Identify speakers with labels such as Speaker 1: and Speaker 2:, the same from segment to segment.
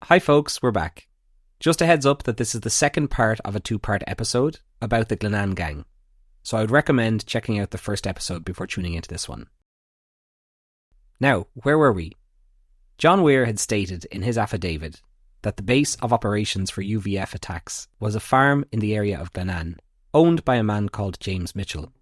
Speaker 1: Hi folks, we're back. Just a heads up that this is the second part of a two-part episode about the Glenanne gang, so I would recommend checking out the first episode before tuning into this one. Now, where were we? John Weir had stated in his affidavit that the base of operations for UVF attacks was a farm in the area of Glenanne, owned by a man called James Mitchell.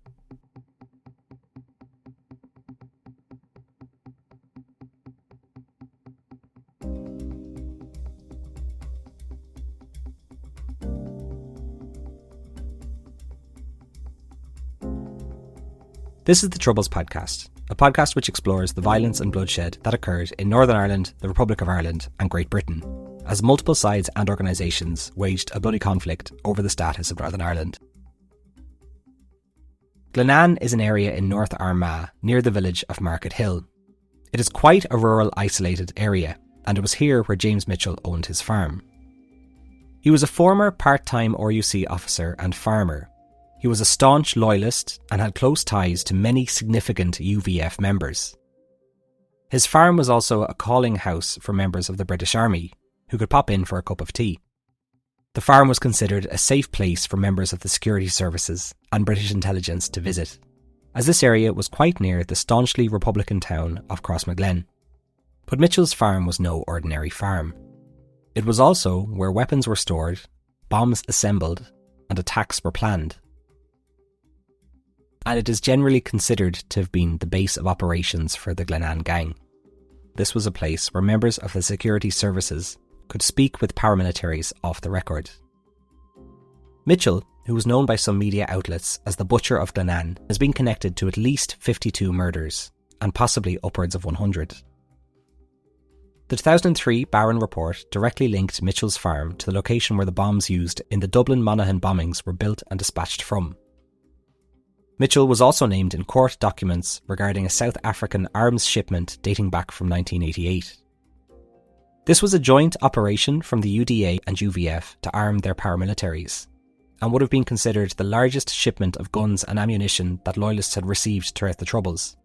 Speaker 1: This is the Troubles Podcast, a podcast which explores the violence and bloodshed that occurred in Northern Ireland, the Republic of Ireland and Great Britain, as multiple sides and organisations waged a bloody conflict over the status of Northern Ireland. Glenanne is an area in North Armagh near the village of Market Hill. It is quite a rural, isolated area, and it was here where James Mitchell owned his farm. He was a former part-time RUC officer and farmer. He was a staunch loyalist and had close ties to many significant UVF members. His farm was also a calling house for members of the British Army, who could pop in for a cup of tea. The farm was considered a safe place for members of the security services and British intelligence to visit, as this area was quite near the staunchly Republican town of Crossmaglen. But Mitchell's farm was no ordinary farm. It was also where weapons were stored, bombs assembled, and attacks were planned. And it is generally considered to have been the base of operations for the Glenanne gang. This was a place where members of the security services could speak with paramilitaries off the record. Mitchell, who was known by some media outlets as the Butcher of Glenanne, has been connected to at least 52 murders, and possibly upwards of 100. The 2003 Barron report directly linked Mitchell's farm to the location where the bombs used in the Dublin Monaghan bombings were built and dispatched from. Mitchell was also named in court documents regarding a South African arms shipment dating back from 1988. This was a joint operation from the UDA and UVF to arm their paramilitaries, and would have been considered the largest shipment of guns and ammunition that Loyalists had received throughout the Troubles.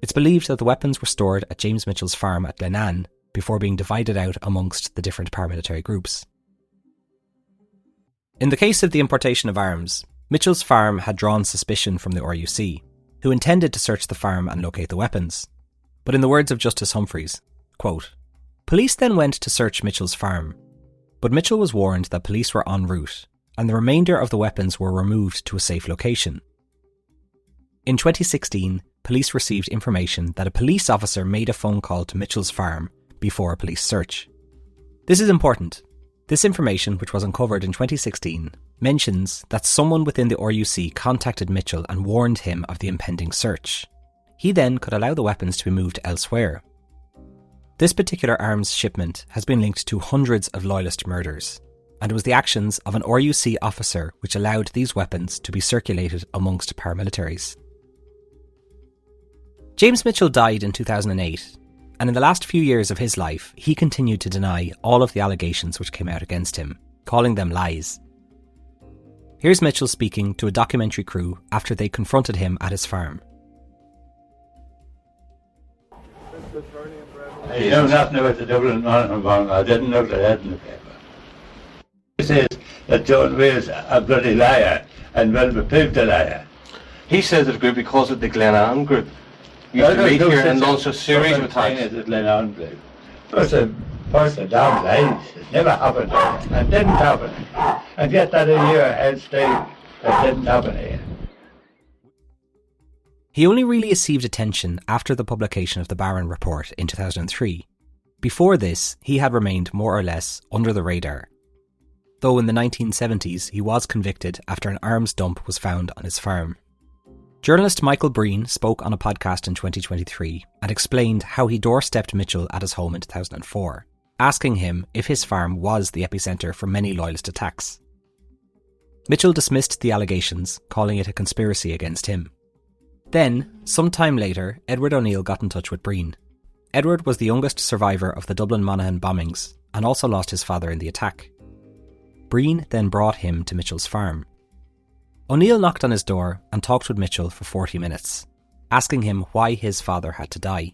Speaker 1: It's believed that the weapons were stored at James Mitchell's farm at Glenanne before being divided out amongst the different paramilitary groups. In the case of the importation of arms, Mitchell's farm had drawn suspicion from the RUC, who intended to search the farm and locate the weapons. But in the words of Justice Humphreys, quote, "Police then went to search Mitchell's farm, but Mitchell was warned that police were en route, and the remainder of the weapons were removed to a safe location. In 2016, police received information that a police officer made a phone call to Mitchell's farm before a police search. This is important. This information, which was uncovered in 2016, mentions that someone within the RUC contacted Mitchell and warned him of the impending search. He then could allow the weapons to be moved elsewhere. This particular arms shipment has been linked to hundreds of Loyalist murders, and it was the actions of an RUC officer which allowed these weapons to be circulated amongst paramilitaries. James Mitchell died in 2008, and in the last few years of his life, he continued to deny all of the allegations which came out against him, calling them lies. Here's Mitchell speaking to a documentary crew after they confronted him at his farm.
Speaker 2: I know nothing about the Dublin Monaghan bomb. I didn't know the head in the paper. He says that John Weir's a bloody liar and will be proved a liar.
Speaker 3: He says the group, he calls it the Glenanne group. You used to meet here and launch a series of attacks.
Speaker 2: It's the Glenanne group. First a damn lies. It never happened and didn't happen. And yet that a year held straight, it didn't happen here.
Speaker 1: He only really received attention after the publication of the Barron report in 2003. Before this, he had remained more or less under the radar. Though in the 1970s he was convicted after an arms dump was found on his farm. Journalist Michael Breen spoke on a podcast in 2023 and explained how he doorstepped Mitchell at his home in 2004, asking him if his farm was the epicentre for many Loyalist attacks. Mitchell dismissed the allegations, calling it a conspiracy against him. Then, some time later, Edward O'Neill got in touch with Breen. Edward was the youngest survivor of the Dublin Monaghan bombings and also lost his father in the attack. Breen then brought him to Mitchell's farm. O'Neill knocked on his door and talked with Mitchell for 40 minutes, asking him why his father had to die.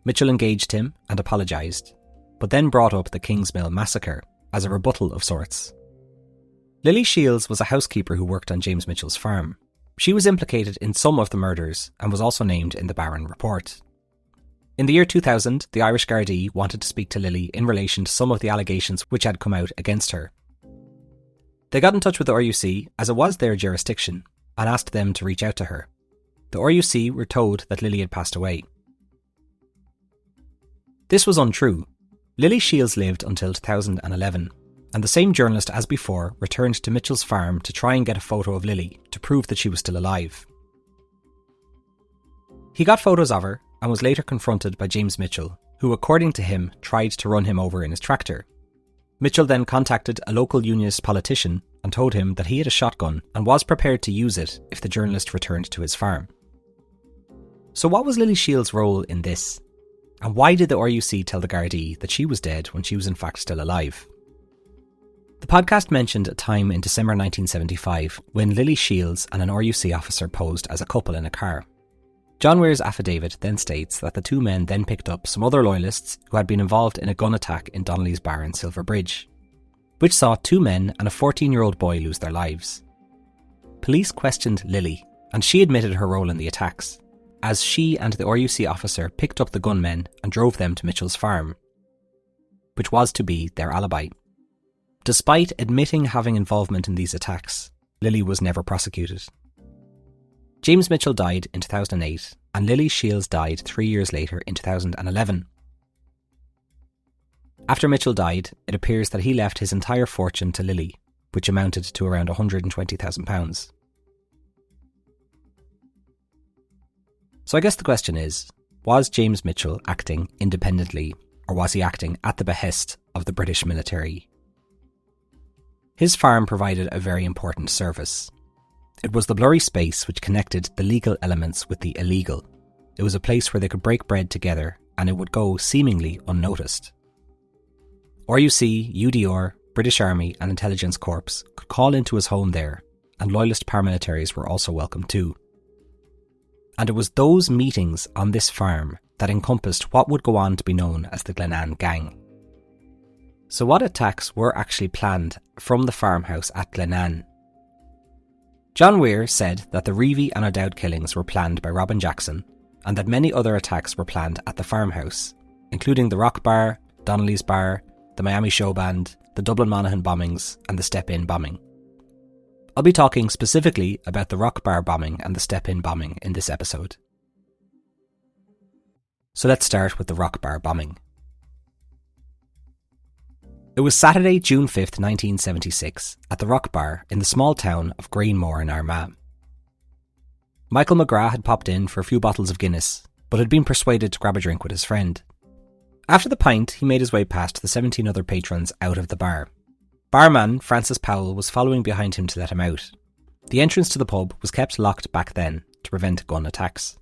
Speaker 1: Mitchell engaged him and apologised, but then brought up the Kingsmill massacre as a rebuttal of sorts. Lily Shields was a housekeeper who worked on James Mitchell's farm. She was implicated in some of the murders and was also named in the Barron report. In the year 2000, the Irish Gardaí wanted to speak to Lily in relation to some of the allegations which had come out against her. They got in touch with the RUC, as it was their jurisdiction, and asked them to reach out to her. The RUC were told that Lily had passed away. This was untrue. Lily Shields lived until 2011, and the same journalist as before returned to Mitchell's farm to try and get a photo of Lily to prove that she was still alive. He got photos of her and was later confronted by James Mitchell, who, according to him, tried to run him over in his tractor. Mitchell then contacted a local unionist politician and told him that he had a shotgun and was prepared to use it if the journalist returned to his farm. So what was Lily Shields' role in this? And why did the RUC tell the Gardaí that she was dead when she was in fact still alive? The podcast mentioned a time in December 1975 when Lily Shields and an RUC officer posed as a couple in a car. John Weir's affidavit then states that the two men then picked up some other loyalists who had been involved in a gun attack in Donnelly's bar in Silver Bridge, which saw two men and a 14-year-old boy lose their lives. Police questioned Lily, and she admitted her role in the attacks, as she and the RUC officer picked up the gunmen and drove them to Mitchell's farm, which was to be their alibi. Despite admitting having involvement in these attacks, Lily was never prosecuted. James Mitchell died in 2008, and Lily Shields died 3 years later in 2011. After Mitchell died, it appears that he left his entire fortune to Lily, which amounted to around £120,000. So I guess the question is, was James Mitchell acting independently, or was he acting at the behest of the British military? His farm provided a very important service. It was the blurry space which connected the legal elements with the illegal. It was a place where they could break bread together, and it would go seemingly unnoticed. RUC, UDR, British Army and Intelligence Corps could call into his home there, and loyalist paramilitaries were also welcome too. And it was those meetings on this farm that encompassed what would go on to be known as the Glenanne Gang. So what attacks were actually planned from the farmhouse at Glenanne? John Weir said that the Reevy and O'Dowd killings were planned by Robin Jackson, and that many other attacks were planned at the farmhouse, including the Rock Bar, Donnelly's Bar, the Miami Show Band, the Dublin Monaghan bombings and the Step-In bombing. I'll be talking specifically about the Rock Bar bombing and the Step-In bombing in this episode. So let's start with the Rock Bar bombing. It was Saturday, June 5th, 1976, at the Rock Bar in the small town of Greenmore in Armagh. Michael McGrath had popped in for a few bottles of Guinness, but had been persuaded to grab a drink with his friend. After the pint, he made his way past the 17 other patrons out of the bar. Barman Francis Powell was following behind him to let him out. The entrance to the pub was kept locked back then to prevent gun attacks.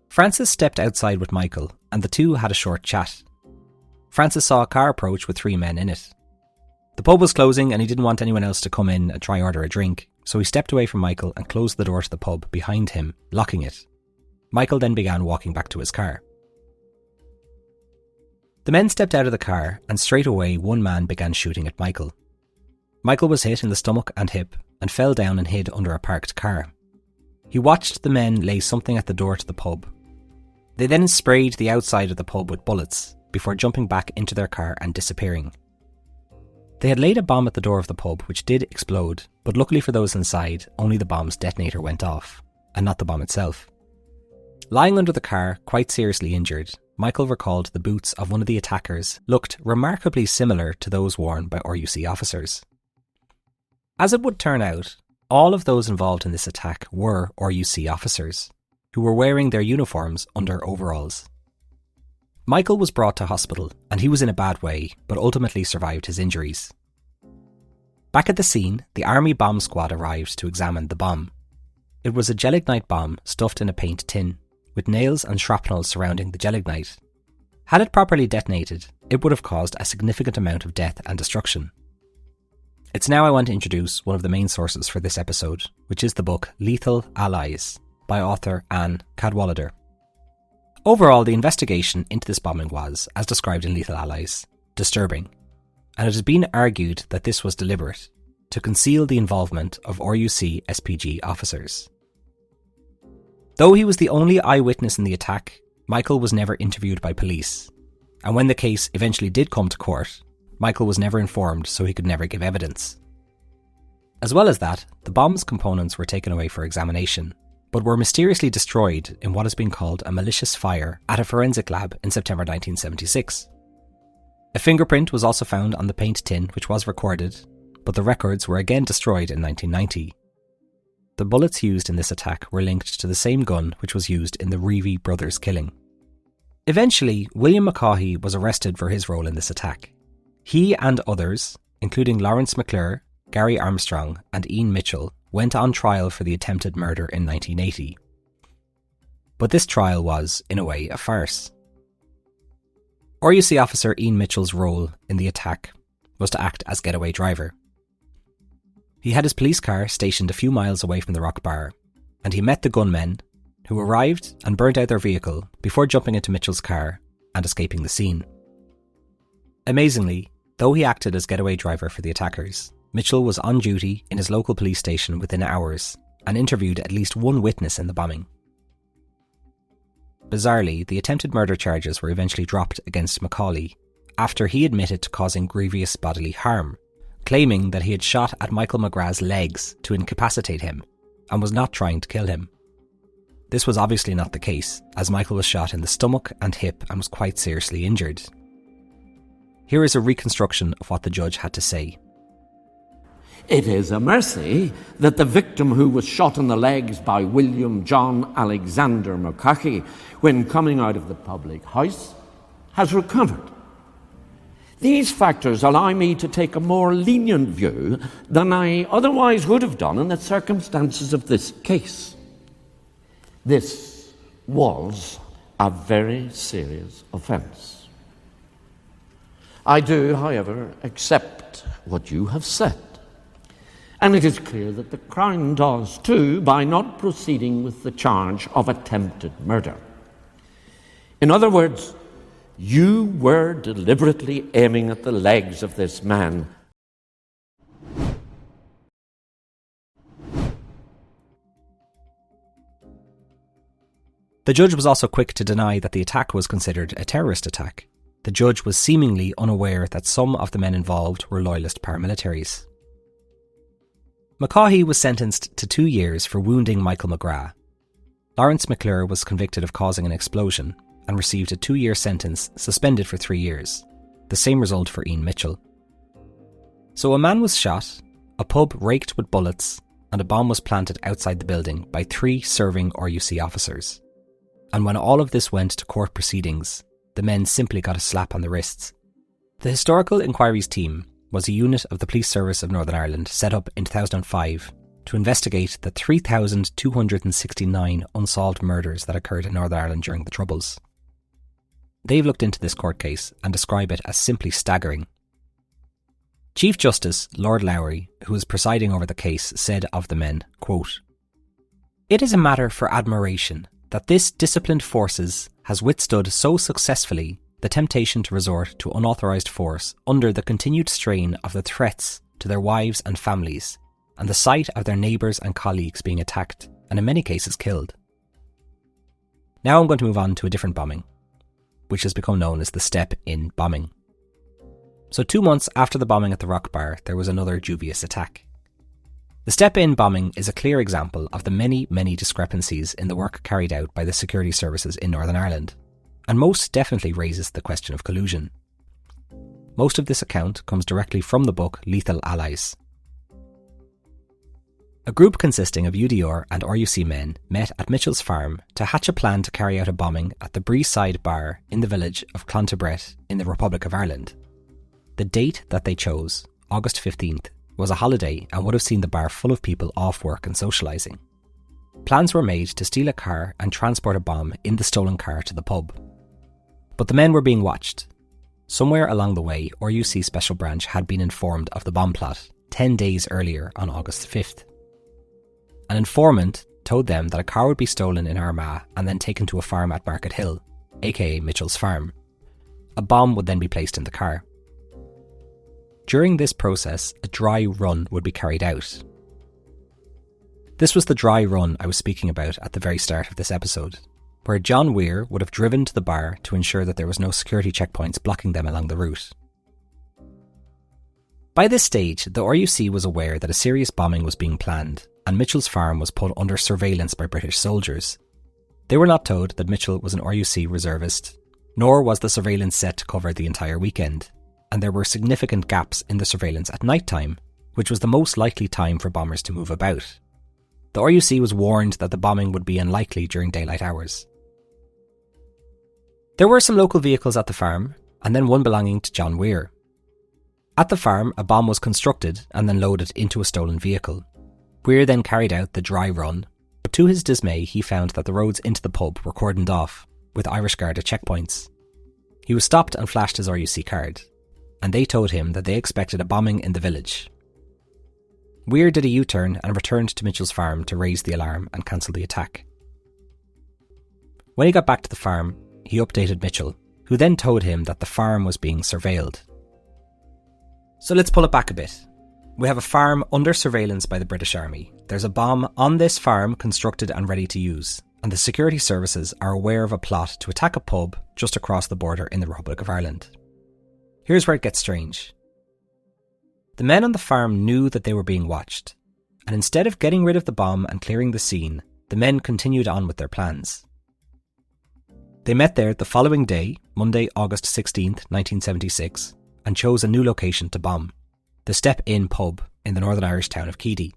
Speaker 1: Francis stepped outside with Michael, and the two had a short chat. Francis saw a car approach with 3 men in it. The pub was closing and he didn't want anyone else to come in and try order a drink, so he stepped away from Michael and closed the door to the pub behind him, locking it. Michael then began walking back to his car. The men stepped out of the car and straight away one man began shooting at Michael. Michael was hit in the stomach and hip and fell down and hid under a parked car. He watched the men lay something at the door to the pub. They then sprayed the outside of the pub with bullets before jumping back into their car and disappearing. They had laid a bomb at the door of the pub which did explode, but luckily for those inside, only the bomb's detonator went off, and not the bomb itself. Lying under the car, quite seriously injured, Michael recalled the boots of one of the attackers looked remarkably similar to those worn by RUC officers. As it would turn out, all of those involved in this attack were RUC officers, who were wearing their uniforms under overalls. Michael was brought to hospital and he was in a bad way, but ultimately survived his injuries. Back at the scene, the Army bomb squad arrived to examine the bomb. It was a gelignite bomb stuffed in a paint tin, with nails and shrapnel surrounding the gelignite. Had it properly detonated, it would have caused a significant amount of death and destruction. It's now I want to introduce one of the main sources for this episode, which is the book Lethal Allies by author Anne Cadwallader. Overall, the investigation into this bombing was, as described in Lethal Allies, disturbing, and it has been argued that this was deliberate, to conceal the involvement of RUC SPG officers. Though he was the only eyewitness in the attack, Michael was never interviewed by police, and when the case eventually did come to court, Michael was never informed, so he could never give evidence. As well as that, the bomb's components were taken away for examination, but were mysteriously destroyed in what has been called a malicious fire at a forensic lab in September 1976. A fingerprint was also found on the paint tin, which was recorded, but the records were again destroyed in 1990. The bullets used in this attack were linked to the same gun which was used in the Reevy brothers' killing. Eventually, William McCaughey was arrested for his role in this attack. He and others, including Lawrence McClure, Gary Armstrong and Ian Mitchell, went on trial for the attempted murder in 1980. But this trial was, in a way, a farce. RUC officer Ian Mitchell's role in the attack was to act as getaway driver. He had his police car stationed a few miles away from the rock bar, and he met the gunmen, who arrived and burnt out their vehicle before jumping into Mitchell's car and escaping the scene. Amazingly, though he acted as getaway driver for the attackers, Mitchell was on duty in his local police station within hours and interviewed at least one witness in the bombing. Bizarrely, the attempted murder charges were eventually dropped against Macaulay after he admitted to causing grievous bodily harm, claiming that he had shot at Michael McGrath's legs to incapacitate him and was not trying to kill him. This was obviously not the case, as Michael was shot in the stomach and hip and was quite seriously injured. Here is a reconstruction of what the judge had to say.
Speaker 4: It is a mercy that the victim who was shot in the legs by William John Alexander McCaughey when coming out of the public house has recovered. These factors allow me to take a more lenient view than I otherwise would have done in the circumstances of this case. This was a very serious offence. I do, however, accept what you have said. And it is clear that the Crown does too by not proceeding with the charge of attempted murder. In other words, you were deliberately aiming at the legs of this man.
Speaker 1: The judge was also quick to deny that the attack was considered a terrorist attack. The judge was seemingly unaware that some of the men involved were loyalist paramilitaries. McCaughey was sentenced to 2 years for wounding Michael McGrath. Lawrence McClure was convicted of causing an explosion and received a 2-year sentence, suspended for 3 years. The same result for Ian Mitchell. So a man was shot, a pub raked with bullets, and a bomb was planted outside the building by 3 serving RUC officers. And when all of this went to court proceedings, the men simply got a slap on the wrists. The Historical Inquiries Team was a unit of the Police Service of Northern Ireland set up in 2005 to investigate the 3,269 unsolved murders that occurred in Northern Ireland during the Troubles. They've looked into this court case and describe it as simply staggering. Chief Justice Lord Lowry, who was presiding over the case, said of the men, quote, "It is a matter for admiration that this disciplined forces has withstood so successfully the temptation to resort to unauthorised force under the continued strain of the threats to their wives and families and the sight of their neighbours and colleagues being attacked and in many cases killed." Now I'm going to move on to a different bombing, which has become known as the Step-In bombing. So 2 months after the bombing at the Rock Bar, there was another dubious attack. The Step-In bombing is a clear example of the many, many discrepancies in the work carried out by the security services in Northern Ireland, and most definitely raises the question of collusion. Most of this account comes directly from the book Lethal Allies. A group consisting of UDR and RUC men met at Mitchell's farm to hatch a plan to carry out a bombing at the Breeside Bar in the village of Clontebret in the Republic of Ireland. The date that they chose, August 15th, was a holiday and would have seen the bar full of people off work and socialising. Plans were made to steal a car and transport a bomb in the stolen car to the pub. But the men were being watched. Somewhere along the way, RUC Special Branch had been informed of the bomb plot 10 days earlier on August 5th. An informant told them that a car would be stolen in Armagh and then taken to a farm at Market Hill, aka Mitchell's farm. A bomb would then be placed in the car. During this process, a dry run would be carried out. This was the dry run I was speaking about at the very start of this episode, where John Weir would have driven to the bar to ensure that there was no security checkpoints blocking them along the route. By this stage, the RUC was aware that a serious bombing was being planned, and Mitchell's farm was put under surveillance by British soldiers. They were not told that Mitchell was an RUC reservist, nor was the surveillance set to cover the entire weekend, and there were significant gaps in the surveillance at night time, which was the most likely time for bombers to move about. The RUC was warned that the bombing would be unlikely during daylight hours. There were some local vehicles at the farm, and then one belonging to John Weir. At the farm, a bomb was constructed and then loaded into a stolen vehicle. Weir then carried out the dry run, but to his dismay he found that the roads into the pub were cordoned off, with Irish Guard at checkpoints. He was stopped and flashed his RUC card, and they told him that they expected a bombing in the village. Weir did a U-turn and returned to Mitchell's farm to raise the alarm and cancel the attack. When he got back to the farm, he updated Mitchell, who then told him that the farm was being surveilled. So let's pull it back a bit. We have a farm under surveillance by the British Army. There's a bomb on this farm constructed and ready to use, and the security services are aware of a plot to attack a pub just across the border in the Republic of Ireland. Here's where it gets strange. The men on the farm knew that they were being watched, and instead of getting rid of the bomb and clearing the scene, the men continued on with their plans. They met there the following day, Monday, August 16th, 1976, and chose a new location to bomb, the Step Inn pub in the Northern Irish town of Keady.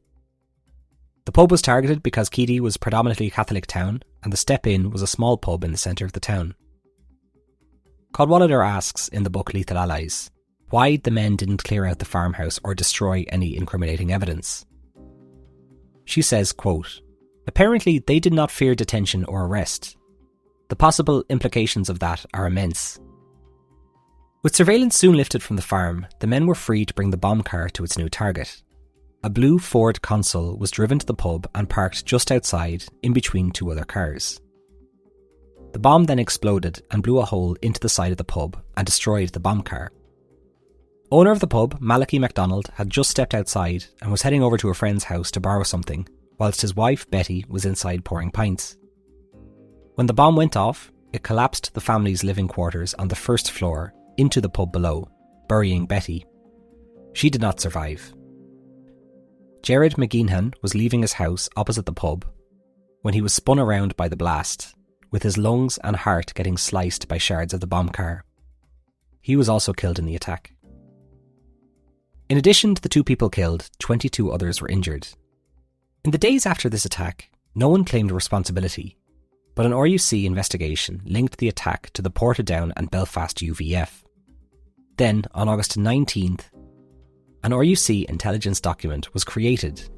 Speaker 1: The pub was targeted because Keady was predominantly a Catholic town, and the Step Inn was a small pub in the centre of the town. Cadwallader asks in the book Lethal Allies why the men didn't clear out the farmhouse or destroy any incriminating evidence. She says, quote, "Apparently they did not fear detention or arrest. The possible implications of that are immense." With surveillance soon lifted from the farm, the men were free to bring the bomb car to its new target. A blue Ford Consul was driven to the pub and parked just outside, in between two other cars. The bomb then exploded and blew a hole into the side of the pub and destroyed the bomb car. Owner of the pub, Malachy MacDonald, had just stepped outside and was heading over to a friend's house to borrow something, whilst his wife, Betty, was inside pouring pints. When the bomb went off, it collapsed the family's living quarters on the first floor into the pub below, burying Betty. She did not survive. Jared McGeehan was leaving his house opposite the pub when he was spun around by the blast, with his lungs and heart getting sliced by shards of the bomb car. He was also killed in the attack. In addition to the 2 people killed, 22 others were injured. In the days after this attack, no one claimed responsibility, but an RUC investigation linked the attack to the Portadown and Belfast UVF. Then, on August 19th, an RUC intelligence document was created,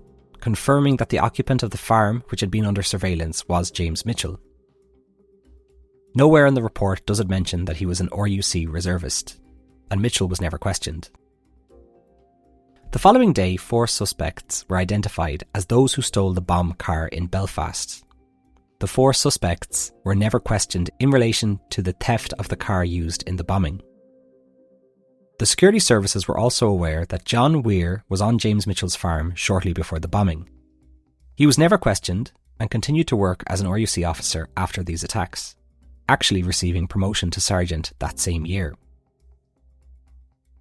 Speaker 1: confirming that the occupant of the farm which had been under surveillance was James Mitchell. Nowhere in the report does it mention that he was an RUC reservist, and Mitchell was never questioned. The following day, 4 suspects were identified as those who stole the bomb car in Belfast. The 4 suspects were never questioned in relation to the theft of the car used in the bombing. The security services were also aware that John Weir was on James Mitchell's farm shortly before the bombing. He was never questioned and continued to work as an RUC officer after these attacks, actually receiving promotion to sergeant that same year.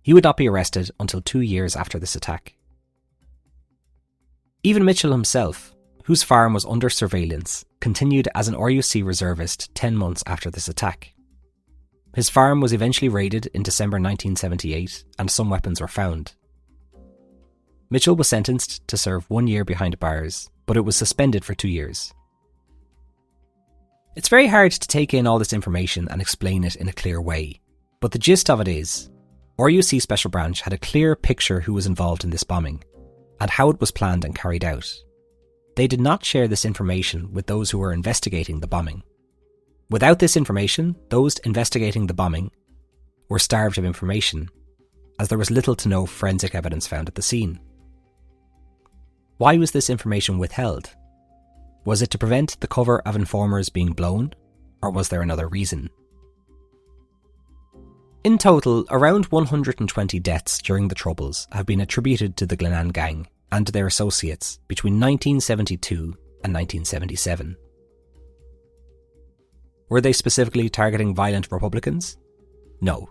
Speaker 1: He would not be arrested until 2 years after this attack. Even Mitchell himself, whose farm was under surveillance, continued as an RUC reservist 10 months after this attack. His farm was eventually raided in December 1978 and some weapons were found. Mitchell was sentenced to serve 1 year behind bars, but it was suspended for 2 years. It's very hard to take in all this information and explain it in a clear way, but the gist of it is, RUC Special Branch had a clear picture who was involved in this bombing, and how it was planned and carried out. They did not share this information with those who were investigating the bombing. Without this information, those investigating the bombing were starved of information, as there was little to no forensic evidence found at the scene. Why was this information withheld? Was it to prevent the cover of informers being blown, or was there another reason? In total, around 120 deaths during the Troubles have been attributed to the Glenan gang and their associates between 1972 and 1977. Were they specifically targeting violent Republicans? No.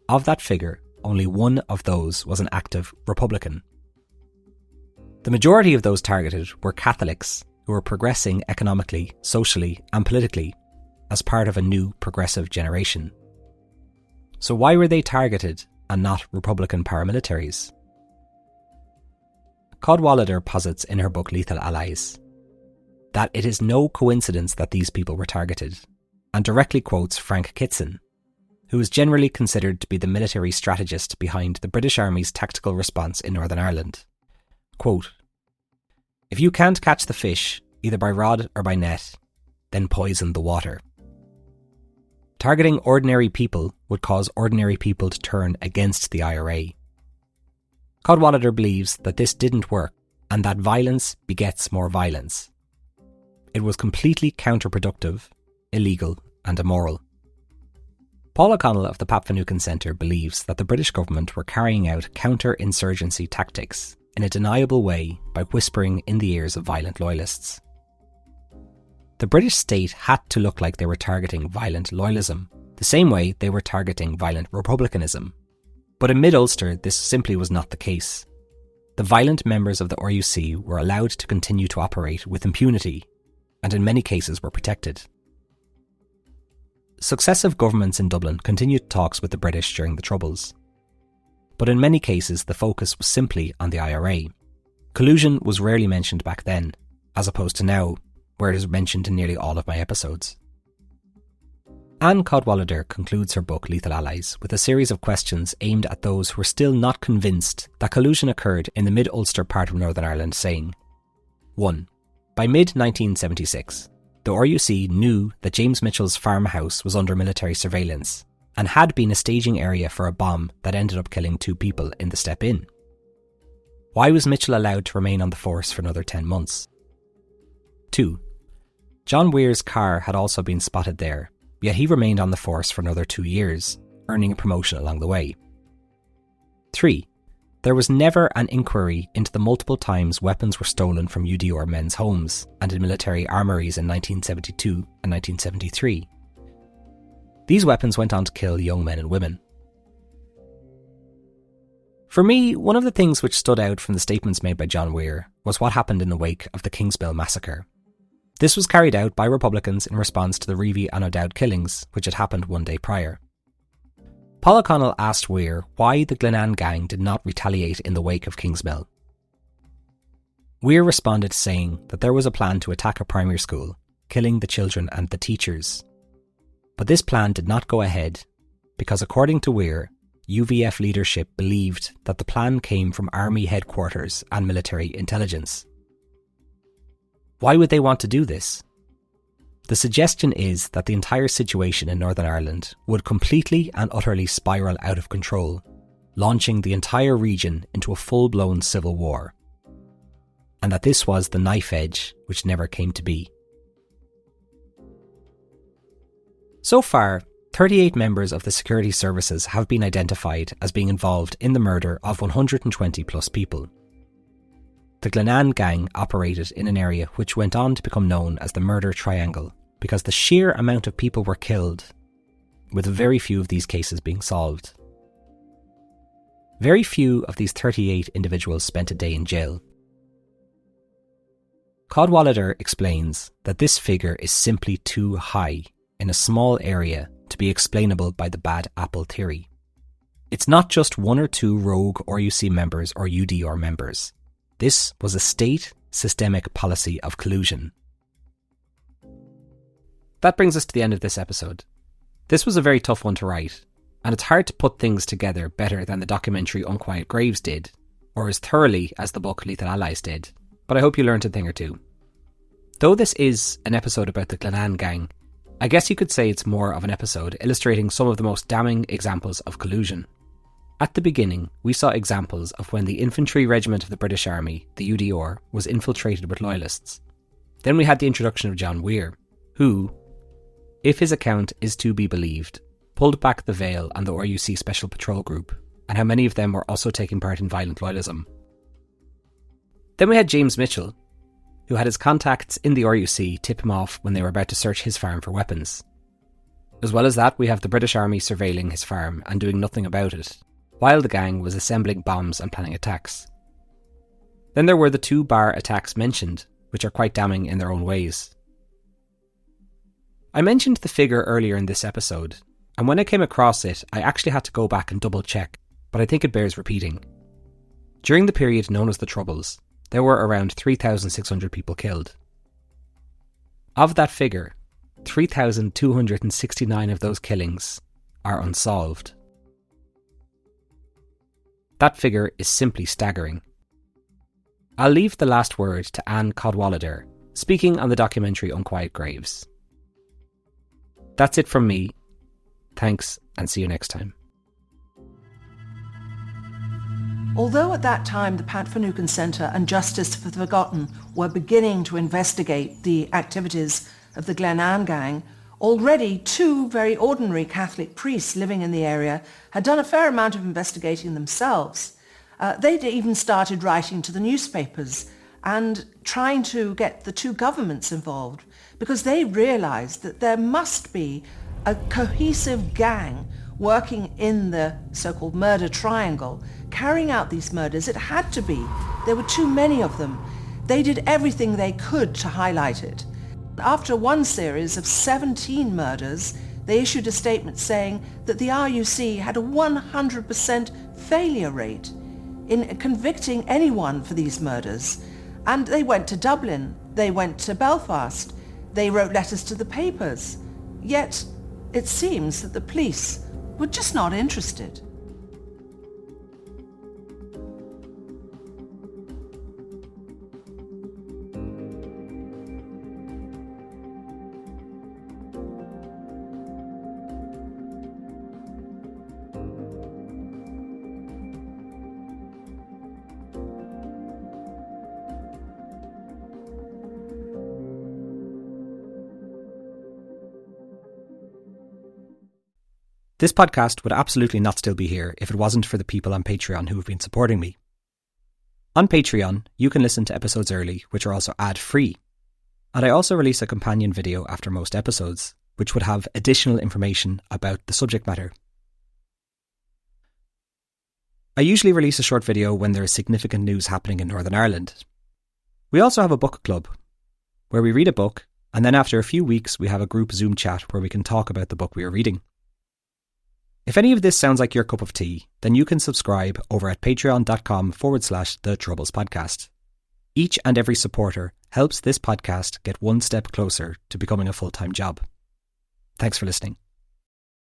Speaker 1: Of that figure, only one of those was an active Republican. The majority of those targeted were Catholics who were progressing economically, socially, and politically as part of a new progressive generation. So why were they targeted and not Republican paramilitaries? Cadwallader posits in her book Lethal Allies that it is no coincidence that these people were targeted, and directly quotes Frank Kitson, who is generally considered to be the military strategist behind the British Army's tactical response in Northern Ireland. Quote, "If you can't catch the fish, either by rod or by net, then poison the water." Targeting ordinary people would cause ordinary people to turn against the IRA. Cadwallader believes that this didn't work and that violence begets more violence. It was completely counterproductive, illegal and immoral. Paul O'Connell of the Pat Finucane Centre believes that the British government were carrying out counter-insurgency tactics in a deniable way by whispering in the ears of violent loyalists. The British state had to look like they were targeting violent loyalism, the same way they were targeting violent republicanism. But in Mid-Ulster, this simply was not the case. The violent members of the RUC were allowed to continue to operate with impunity, and in many cases were protected. Successive governments in Dublin continued talks with the British during the Troubles. But in many cases the focus was simply on the IRA. Collusion was rarely mentioned back then, as opposed to now, where it is mentioned in nearly all of my episodes. Anne Cadwallader concludes her book Lethal Allies with a series of questions aimed at those who are still not convinced that collusion occurred in the Mid-Ulster part of Northern Ireland, saying 1. By mid-1976, the RUC knew that James Mitchell's farmhouse was under military surveillance and had been a staging area for a bomb that ended up killing 2 people in the Step Inn. Why was Mitchell allowed to remain on the force for another 10 months? 2. John Weir's car had also been spotted there, yet he remained on the force for another 2 years, earning a promotion along the way. 3. There was never an inquiry into the multiple times weapons were stolen from UDR men's homes and in military armouries in 1972 and 1973. These weapons went on to kill young men and women. For me, one of the things which stood out from the statements made by John Weir was what happened in the wake of the Kingsmill massacre. This was carried out by Republicans in response to the Reevy and O'Dowd killings, which had happened one day prior. Paul O'Connell asked Weir why the Glenan gang did not retaliate in the wake of Kingsmill. Weir responded saying that there was a plan to attack a primary school, killing the children and the teachers. But this plan did not go ahead because, according to Weir, UVF leadership believed that the plan came from army headquarters and military intelligence. Why would they want to do this? The suggestion is that the entire situation in Northern Ireland would completely and utterly spiral out of control, launching the entire region into a full-blown civil war, and that this was the knife edge which never came to be. So far, 38 members of the security services have been identified as being involved in the murder of 120 plus people. The Glenan gang operated in an area which went on to become known as the Murder Triangle because the sheer amount of people were killed, with very few of these cases being solved. Very few of these 38 individuals spent a day in jail. Cadwallader explains that this figure is simply too high in a small area to be explainable by the bad apple theory. It's not just 1 or 2 rogue RUC members or UDR members. This was a state systemic policy of collusion. That brings us to the end of this episode. This was a very tough one to write, and it's hard to put things together better than the documentary Unquiet Graves did, or as thoroughly as the book Lethal Allies did, but I hope you learned a thing or two. Though this is an episode about the Glenan gang, I guess you could say it's more of an episode illustrating some of the most damning examples of collusion. At the beginning, we saw examples of when the infantry regiment of the British Army, the UDR, was infiltrated with loyalists. Then we had the introduction of John Weir, who, if his account is to be believed, pulled back the veil on the RUC Special Patrol Group, and how many of them were also taking part in violent loyalism. Then we had James Mitchell, who had his contacts in the RUC tip him off when they were about to search his farm for weapons. As well as that, we have the British Army surveilling his farm and doing nothing about it, while the gang was assembling bombs and planning attacks. Then there were the 2 bar attacks mentioned, which are quite damning in their own ways. I mentioned the figure earlier in this episode, and when I came across it, I actually had to go back and double check, but I think it bears repeating. During the period known as the Troubles, there were around 3,600 people killed. Of that figure, 3,269 of those killings are unsolved. That figure is simply staggering. I'll leave the last word to Anne Cadwallader, speaking on the documentary Unquiet Graves. That's it from me. Thanks, and see you next time.
Speaker 5: Although at that time the Pat Finucane Centre and Justice for the Forgotten were beginning to investigate the activities of the Glenanne gang, already 2 very ordinary Catholic priests living in the area had done a fair amount of investigating themselves. They'd even started writing to the newspapers and trying to get the 2 governments involved, because they realised that there must be a cohesive gang working in the so-called murder triangle, carrying out these murders. It had to be. There were too many of them. They did everything they could to highlight it. After one series of 17 murders, they issued a statement saying that the RUC had a 100% failure rate in convicting anyone for these murders. And they went to Dublin, they went to Belfast, they wrote letters to the papers. Yet, it seems that the police were just not interested.
Speaker 1: This podcast would absolutely not still be here if it wasn't for the people on Patreon who have been supporting me. On Patreon, you can listen to episodes early, which are also ad-free. And I also release a companion video after most episodes, which would have additional information about the subject matter. I usually release a short video when there is significant news happening in Northern Ireland. We also have a book club, where we read a book, and then after a few weeks we have a group Zoom chat where we can talk about the book we are reading. If any of this sounds like your cup of tea, then you can subscribe over at patreon.com/The Troubles Podcast. Each and every supporter helps this podcast get one step closer to becoming a full-time job. Thanks for listening.